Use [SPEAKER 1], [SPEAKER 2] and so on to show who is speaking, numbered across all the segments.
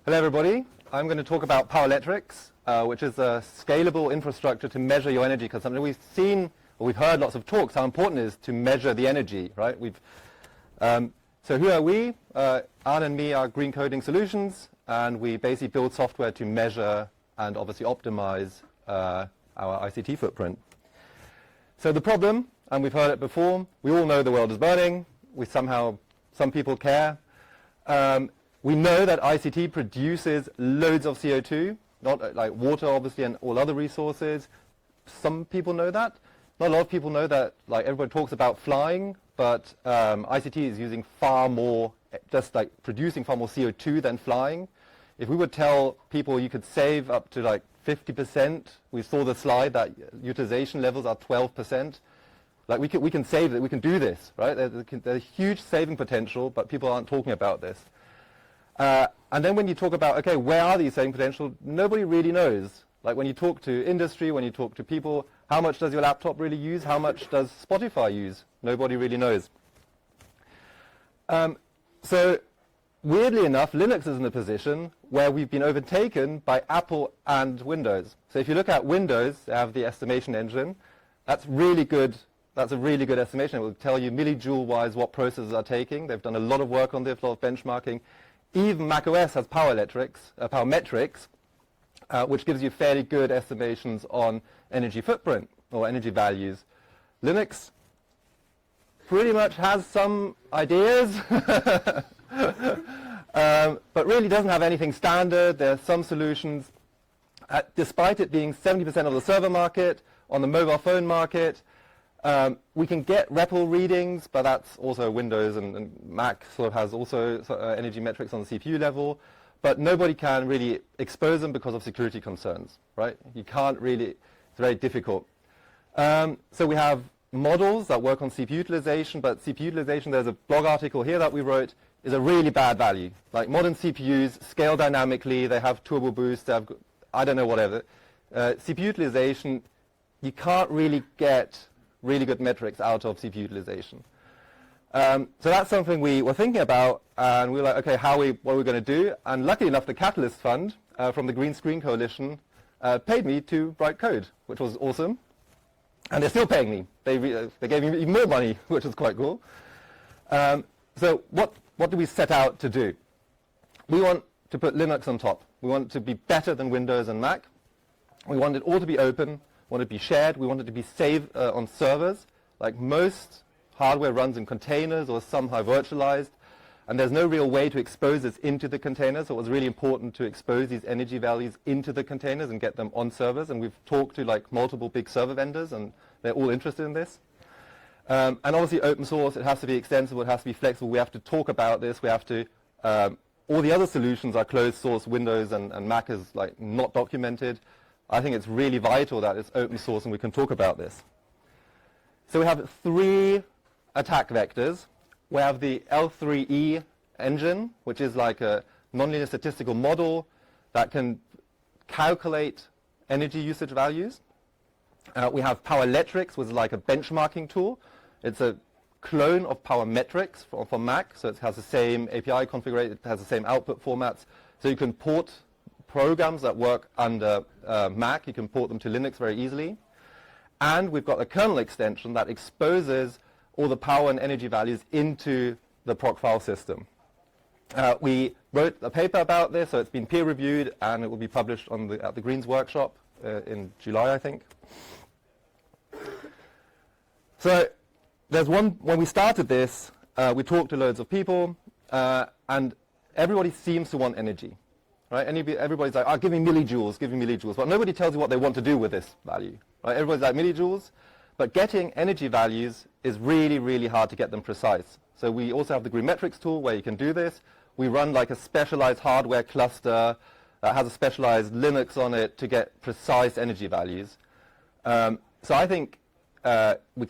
[SPEAKER 1] Hello everybody, I'm going to talk about PowerLetrics, which is a scalable infrastructure to measure your energy consumption. We've seen, or we've heard lots of talks how important it is to measure the energy, right? So who are we? Anne and me are Green Coding Solutions, and we basically build software to measure and obviously optimize our ICT footprint. So the problem, and we've heard it before, we all know the world is burning. Some people care. We know that ICT produces loads of CO2, not like water, obviously, and all other resources. Some people know that. Not a lot of people know that. Like everybody talks about flying, but ICT is using far more, just like producing far more CO2 than flying. If we would tell people you could save up to like 50%, we saw the slide that utilization levels are 12%. Like we can save it, we can do this, right? There's huge saving potential, but people aren't talking about this. And then when you talk about, okay, where are these saving potential, nobody really knows. Like when you talk to industry, when you talk to people, how much does your laptop really use? How much does Spotify use? Nobody really knows. So weirdly enough, Linux is in a position where we've been overtaken by Apple and Windows. So if you look at Windows, they have the estimation engine. That's really good. That's a really good estimation. It will tell you millijoule-wise what processors are taking. They've done a lot of work on this, a lot of benchmarking. Even macOS has power metrics, which gives you fairly good estimations on energy footprint or energy values. Linux pretty much has some ideas, but really doesn't have anything standard. There are some solutions. Despite it being 70% of the server market, on the mobile phone market, we can get REPL readings, but that's also Windows and Mac sort of has also energy metrics on the CPU level, but nobody can really expose them because of security concerns, right? You can't really, it's very difficult. So we have models that work on CPU utilization, but CPU utilization, there's a blog article here that we wrote, is a really bad value. Like modern CPUs scale dynamically, they have turbo boost, they have, I don't know, whatever. CPU utilization, you can't really get really good metrics out of CPU utilization. So that's something we were thinking about, and we were like, okay, what are we going to do? And luckily enough, the Catalyst Fund from the Green Screen Coalition paid me to write code, which was awesome. And they're still paying me. They gave me even more money, which is quite cool. So what do we set out to do? We want to put Linux on top. We want it to be better than Windows and Mac. We want it all to be open. We want it to be shared. We want it to be saved on servers. Like most hardware runs in containers or somehow virtualized, and there's no real way to expose this into the containers. So it was really important to expose these energy values into the containers and get them on servers. And we've talked to like multiple big server vendors, and they're all interested in this. And obviously open source, it has to be extensible, it has to be flexible. We have to talk about this. We have to, all the other solutions are closed source. Windows and Mac is like not documented. I think it's really vital that it's open source and we can talk about this. So we have three attack vectors. We have the L3E engine, which is like a nonlinear statistical model that can calculate energy usage values. We have PowerLetrics, which is like a benchmarking tool. It's a clone of PowerMetrics for Mac, so it has the same API configuration, it has the same output formats, so you can port programs that work under Mac, you can port them to Linux very easily. And we've got a kernel extension that exposes all the power and energy values into the proc file system. We wrote a paper about this, so it's been peer reviewed, and it will be published at the Greens workshop in July, I think. So when we started this, we talked to loads of people, and everybody seems to want energy. Right? Everybody's like, oh, give me millijoules, but nobody tells you what they want to do with this value. Right? Everybody's like millijoules, but getting energy values is really, really hard to get them precise. So we also have the Green Metrics tool where you can do this. We run like a specialized hardware cluster that has a specialized Linux on it to get precise energy values. So I think we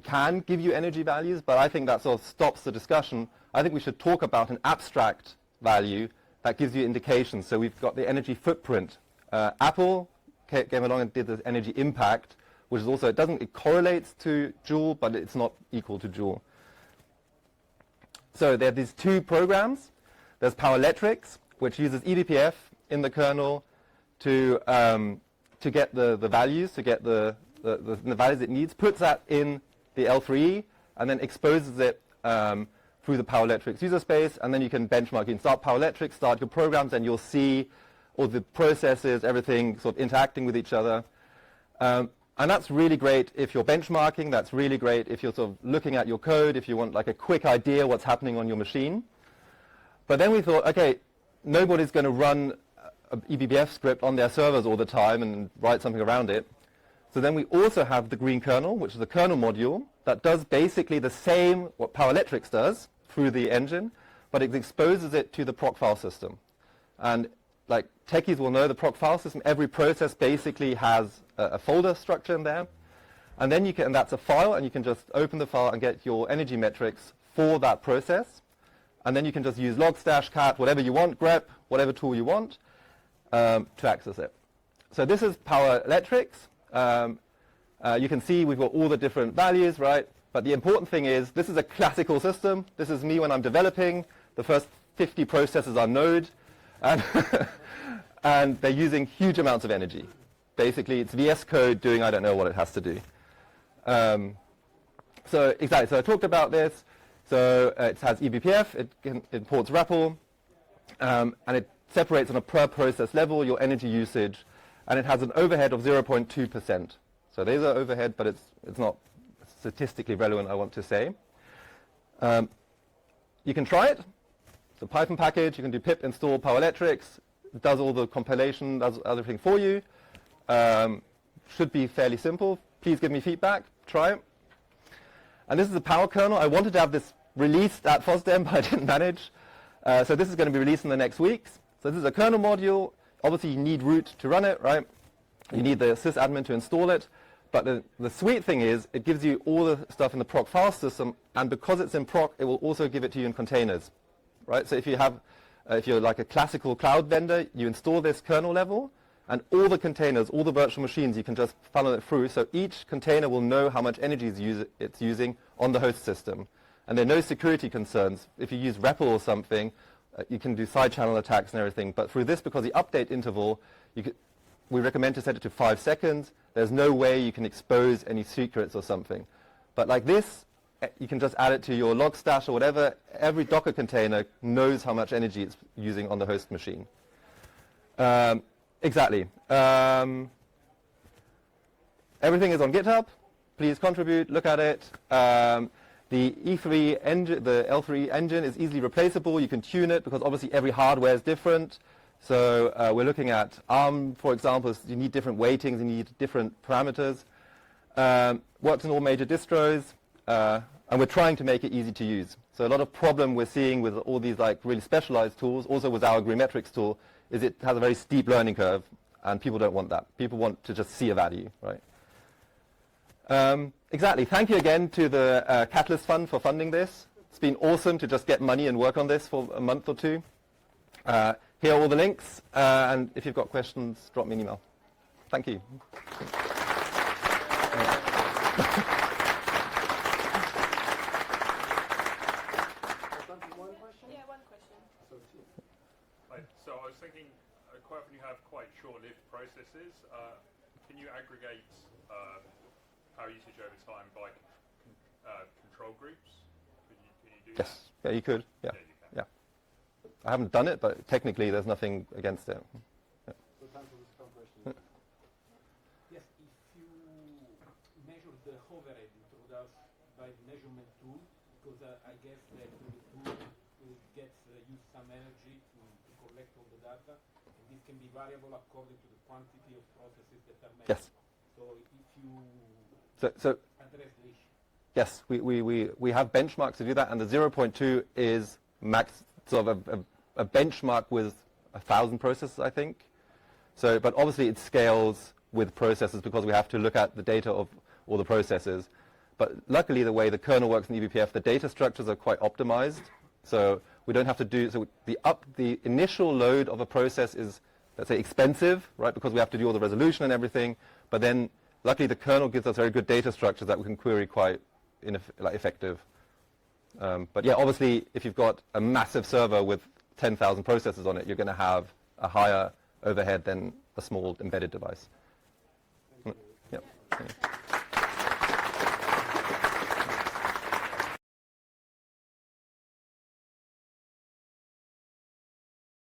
[SPEAKER 1] can give you energy values, but I think that sort of stops the discussion. I think we should talk about an abstract value that gives you indications. So we've got the energy footprint. Apple came along and did the energy impact, which is also, it correlates to Joule, but it's not equal to Joule. So there are these two programs. There's PowerLetrics, which uses eBPF in the kernel to get the values, to get the values it needs, puts that in the L3E, and then exposes it through the PowerLetrics user space, and then you can benchmark. You can start PowerLetrics, start your programs, and you'll see all the processes, everything sort of interacting with each other. And that's really great if you're benchmarking. That's really great if you're sort of looking at your code, if you want like a quick idea what's happening on your machine. But then we thought, okay, nobody's going to run an eBPF script on their servers all the time and write something around it. So then we also have the green kernel, which is a kernel module that does basically the same what PowerLetrics does through the engine, but it exposes it to the proc file system. And like techies will know, the proc file system, every process basically has a folder structure in there. And then you can, and that's a file, and you can just open the file and get your energy metrics for that process. And then you can just use logstash, cat, whatever you want, grep, whatever tool you want, to access it. So this is PowerLetrics. You can see we've got all the different values, right? But the important thing is this is a classical system. This is me when I'm developing. The first 50 processes are Node. And they're using huge amounts of energy. Basically, it's VS Code doing I don't know what it has to do. So exactly. So I talked about this. So it has eBPF. It imports REPL. And it separates on a per process level your energy usage. And it has an overhead of 0.2%. So there's an overhead, but it's not statistically relevant, I want to say. You can try it. It's a Python package. You can do pip install PowerLetrics. It does all the compilation, does everything for you. Should be fairly simple. Please give me feedback. Try it. And this is the Power kernel. I wanted to have this released at FOSDEM, but I didn't manage. So this is going to be released in the next weeks. So this is a kernel module. Obviously, you need root to run it, right? You need the sysadmin to install it. But the sweet thing is it gives you all the stuff in the proc file system. And because it's in proc, it will also give it to you in containers, right? So if you have, if you're like a classical cloud vendor, you install this kernel level. And all the containers, all the virtual machines, you can just funnel it through. So each container will know how much energy it's using on the host system. And there are no security concerns. If you use REPL or something, you can do side channel attacks and everything. But through this, because the update interval, we recommend to set it to 5 seconds. There's no way you can expose any secrets or something. But like this, you can just add it to your logstash or whatever. Every Docker container knows how much energy it's using on the host machine. Exactly. Everything is on GitHub. Please contribute, look at it. The E3 engine, the L3 engine is easily replaceable. You can tune it because obviously every hardware is different. So we're looking at ARM, for example. You need different weightings, you need different parameters. Works in all major distros, and we're trying to make it easy to use. So a lot of problem we're seeing with all these like really specialized tools, also with our Granular tool, is it has a very steep learning curve, and people don't want that. People want to just see a value, right? Exactly. Thank you again to the Catalyst Fund for funding this. It's been awesome to just get money and work on this for a month or two. Here are all the links, and if you've got questions, drop me an email. Thank you.
[SPEAKER 2] So I was thinking, quite often you have quite short-lived processes. Can you aggregate power usage over time by control groups? Can you do that?
[SPEAKER 1] Yes. Yeah, you could. Yeah.
[SPEAKER 2] You can.
[SPEAKER 1] Yeah. I haven't done it, but technically there's nothing against it. Yeah.
[SPEAKER 3] So time for this question. Yes, if you measure the overhead introduced by the measurement tool, because I guess that the tool gets use some energy to collect all the data, and this can be variable according to the quantity of processes that are measured.
[SPEAKER 1] Yes.
[SPEAKER 3] So if you
[SPEAKER 1] So
[SPEAKER 3] address the issue.
[SPEAKER 1] yes, we have benchmarks to do that, and the 0.2 is max, sort of a benchmark with 1,000 processes, I think. So, but obviously it scales with processes because we have to look at the data of all the processes. But luckily, the way the kernel works in eBPF, the data structures are quite optimized. So we don't have to do, so the initial load of a process is, let's say, expensive, right? Because we have to do all the resolution and everything. But then, luckily, the kernel gives us very good data structures that we can query quite effective. But yeah, obviously, if you've got a massive server with 10,000 processors on it, you're going to have a higher overhead than a small embedded device.